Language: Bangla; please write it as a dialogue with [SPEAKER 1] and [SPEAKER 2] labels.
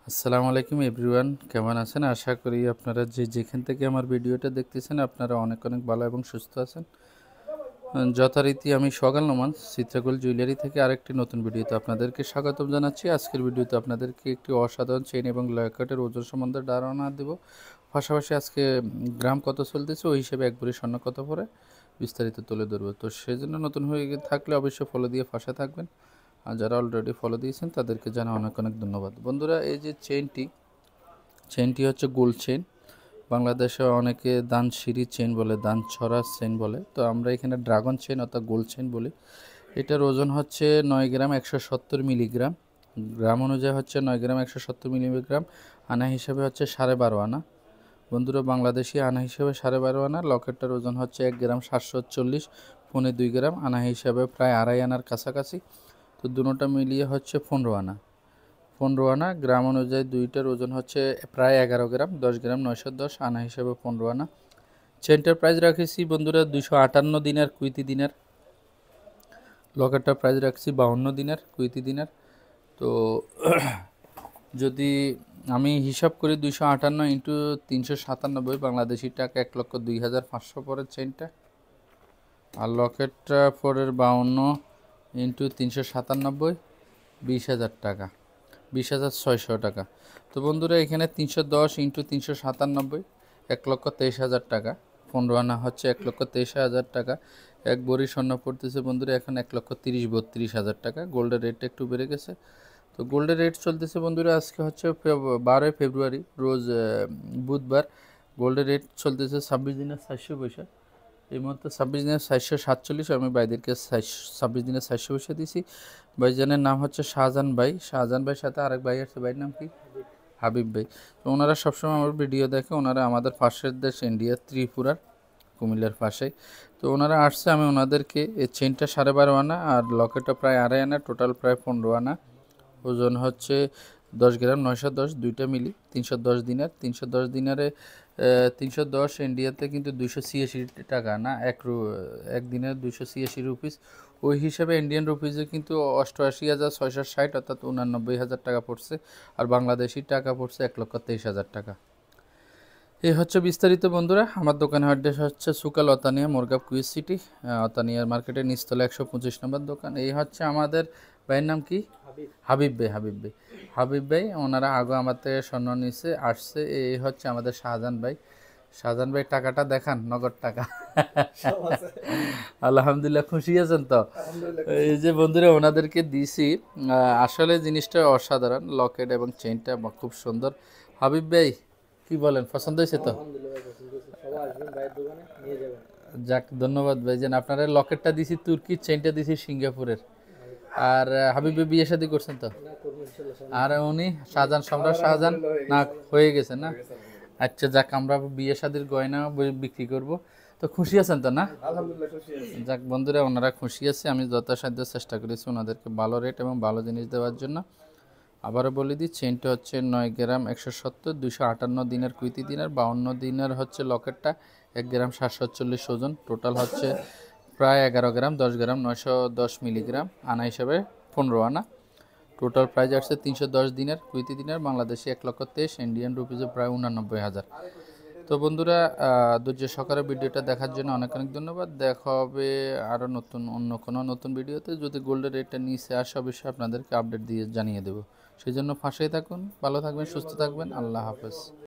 [SPEAKER 1] আসসালামু আলাইকুম এভরিওয়ান, কেমন আছেন? আশা করি আপনারা যেখান থেকে আমার ভিডিওটা দেখতেছেন আপনারা অনেক অনেক ভালো এবং সুস্থ আছেন। যথারীতি আমি সকাল নোমান চিত্রকূল জুয়েলারি থেকে আরেকটি নতুন ভিডিওতে আপনাদেরকে স্বাগতম জানাচ্ছি। আজকের ভিডিওতে আপনাদেরকে একটি অসাধারণ চেইন এবং লকেটের ওজন সম্বন্ধে ধারণা দেব। পাশাপাশি আজকে গ্রাম কত চলতেছে ওই হিসেবে এক ভরি স্বর্ণ কত পড়ে বিস্তারিত তুলে ধরবো। তো সেজন্য নতুন হয়ে থাকলে অবশ্যই ফলো দিয়ে পাশে থাকবেন, আর যারা অলরেডি ফলো দিয়েছেন তাদেরকে জানা অনেক অনেক ধন্যবাদ। বন্ধুরা, এই যে চেইনটি হচ্ছে গোল্ড চেইন। বাংলাদেশে অনেকে দান সিঁড়ি চেইন বলে, দান ছড়া চেইন বলে, তো আমরা এখানে ড্রাগন চেইন অর্থাৎ গোল্ড চেইন বলি। এটার ওজন হচ্ছে 9 গ্রাম 170 মিলিগ্রাম। গ্রাম অনুযায়ী হচ্ছে 9 গ্রাম 170 মিলিগ্রাম। আনা হিসাবে হচ্ছে 12.5 আনা। বন্ধুরা, বাংলাদেশি আনা হিসাবে 12.5 আনা। লকেটটার ওজন হচ্ছে 1 গ্রাম 740, 2.5 গ্রাম। আনা হিসাবে প্রায় 2.5 আনার কাছাকাছি। তো দুটোটা মিলিয়ে হচ্ছে 15 আনা। 15 আনা। গ্রাম অনুযায়ী দুইটার ওজন হচ্ছে প্রায় 11 গ্রাম, 10 গ্রাম 910। আনা হিসাবে 15 আনা। চেনটার প্রাইস রাখেছি বন্ধুরা 258 দিনার কুইতি দিনার। লকেটটার প্রাইস রাখছি 52 দিনার কুইতি দিনার। তো যদি আমি হিসাব করি 258 ইন্টু 397 বাংলাদেশি টাকা 1,02,500 পরের চেনটা। আর লকেটটা পরের 52 ইন্টু 397 20,000 টাকা, 20,600 টাকা। তো বন্ধুরা, এখানে 310 ইন্টু 397 1,23,000 টাকা। 15 আনা হচ্ছে 1,23,000 টাকা। এক ভরি স্বর্ণ পড়তেছে বন্ধুরা এখন 1,30,32,000 টাকা। গোল্ডের রেটটা একটু বেড়ে গেছে। তো গোল্ডের রেট চলতেছে বন্ধুরা, আজকে হচ্ছে 12 ফেব্রুয়ারি, রোজ বুধবার। গোল্ডের রেট চলতেছে 26 দিনের 400 পয়সা। এই মুহূর্তে 26 দিনের 447। আমি ভাইদেরকে 26 দিনের 400 পয়সা দিয়েছি। ভাইজানের নাম হচ্ছে শাহজাহান ভাই। শাহজাহান ভাইয়ের সাথে আরেক ভাই আছে, ভাইয়ের নাম কি? হাবিব ভাই। তো ওনারা সবসময় আমার ভিডিও দেখে। ওনারা আমাদের পাশের দেশ ইন্ডিয়া, ত্রিপুরার কুমিল্লার পাশে। তো ওনারা আসছে, আমি ওনাদেরকে এই চেনটা 12.5 আনা আর লকেটটা প্রায় 2.5 আনা, টোটাল প্রায় 15 আনা। ওজন হচ্ছে 10 গ্রাম 910, দুইটা মিলি 310 দিনার। 310 দিনারে 310 ইন্ডিয়াতে কিন্তু 286 টাকা না, এক দিনের 286 রুপিস। ওই হিসাবে ইন্ডিয়ান রুপিসে কিন্তু 88,660 অর্থাৎ 89,000 টাকা পড়ছে। আর বাংলাদেশি টাকা পড়ছে 1,23,000 টাকা। এই হচ্ছে বিস্তারিত বন্ধুরা। আমার দোকানের অ্যাড্রেস হচ্ছে সুকাল অতানিয়া, মোরগাব, কুয়েত সিটি। অতানিয়ার মার্কেটের নিচতলা 125 নম্বর দোকান। এই হচ্ছে আমাদের ভাইয়ের নাম কি? হাবিব ভাই। হাবিব ভাই ওনারা আগে আমার থেকে স্বর্ণ নিচে আসছে। এই হচ্ছে আমাদের শাহজাহান ভাই। শাহজাহান ভাই টাকাটা দেখান, নগদ টাকা। আলহামদুলিল্লাহ, খুশি আছেন তো? এই যে বন্ধুরা ওনাদেরকে দিছি। আসলে জিনিসটা অসাধারণ, লকেট এবং চেইনটা খুব সুন্দর। হাবিব ভাই কি বলেন, পছন্দ হয়েছে তো? যাক, ধন্যবাদ ভাই। যেন আপনারা লকেটটা দিছি তুর্কির, চেইনটা দিছি সিঙ্গাপুরের। আর হাবিব ভাই বিয়ে শাদী করছেন তো? আর উনি শাহজাহান, সম্রাট শাহজাহান না হয়ে গেছে না? আচ্ছা, যাক, আমরা বিয়ে শাদীর গয়না বিক্রি করব। তো খুশি আছেন তো না? যাক বন্ধুরা, ওনারা খুশি আছে। আমি যথাসাধ্য চেষ্টা করেছি ওনাদেরকে ভালো রেট এবং ভালো জিনিস দেওয়ার জন্য। আবারও বলে দিই, চেনটা হচ্ছে 9 গ্রাম 170, 258 দিনের কুইতি দিনের, 52 দিনের হচ্ছে লকেটটা, 1 গ্রাম 740 ওজন। টোটাল হচ্ছে প্রায় 11 গ্রাম, 10 গ্রাম 910 মিলিগ্রাম। আনা হিসাবে 15 আনা। টোটাল প্রাইস আসছে 310 দিনের কুইতি দিনের, বাংলাদেশি 1,23,000, ইন্ডিয়ান রুপিজে প্রায় 89,000। তো বন্ধুরা, ধৈর্য সহকারে ভিডিওটা দেখার জন্য অনেক অনেক ধন্যবাদ। দেখা হবে আরও অন্য কোনো নতুন ভিডিওতে। যদি গোল্ডের রেটটা নিচে আসে অবশ্যই আপনাদেরকে আপডেট দিয়ে জানিয়ে দেবো। সেই জন্য পাশেই থাকুন। ভালো থাকবেন, সুস্থ থাকবেন। আল্লাহ হাফেজ।